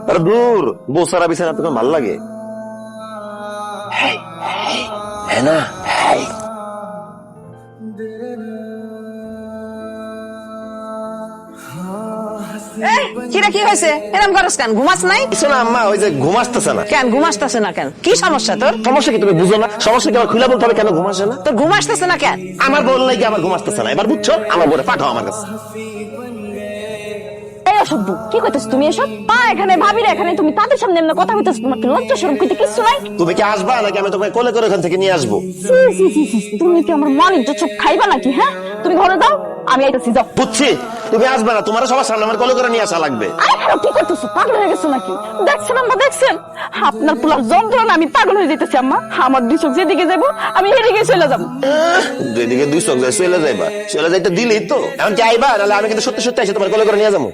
আরে দূর, বউ সারা বিছানা তোকে ভাল লাগে? হ্যাঁ না, কিরা কি হয়েছে? এরম করস কেন? ঘুমাস নাই? কিছু না আম্মা, ওই যে ঘুম আসতেছে না। কেন ঘুম আসতেছে না কেন? কি সমস্যা তোর? সমস্যা কি তুমি বুঝো না? সমস্যা কি আমার খুলে বলতে হবে কেন ঘুম আসে না? তোর ঘুম আসতেছে না কেন? আমার বল নাই কি আমার ঘুম আসতেছে না, এবার বুঝছো? আমার বলে পাঠাও আমার কাছে। এই অসভ্য, কি কইতেছ তুমি এসব? পা এখানে, ভাবিরা এখানে, তুমি তাদের সামনে এমন কথা কইতেছ, তোমার কি লজ্জা শরম কইতে কিছু নাই? তুমি কি আসবা নাকি আমি তোমাকে কোলে করে ওখান থেকে নিয়ে আসবো? সি সি সি সি, তুমি কি আমার মানিক চোখ খাইবা নাকি? হ্যাঁ, তুমি ঘরে দাও, আমি আইতাছি, যাও। বুঝছি, তুমি আসবে না, তোমার সবার সামনে আমার কোলে করে নিয়ে আসা লাগবে। আরে খারাপ, কি করতেছো? পাগল হয়ে গেছো নাকি? দেখছেন আম্মা, দেখছেন আপনার পোলার যন্ত্রণা? আমি পাগল হয়ে যেতেছি আম্মা। আমার দুই চোখ যেদিকে যাবো আমি এদিকে চলে যাবো। দুইদিকে দুই চোখ যায়, চলে যাইবা, চলে যাইতে দিলেই তো। এখন কি আইবা, নাহলে আমি কিন্তু সত্যি সত্যি এসে তোমার কোলে করে নিয়ে যাবো।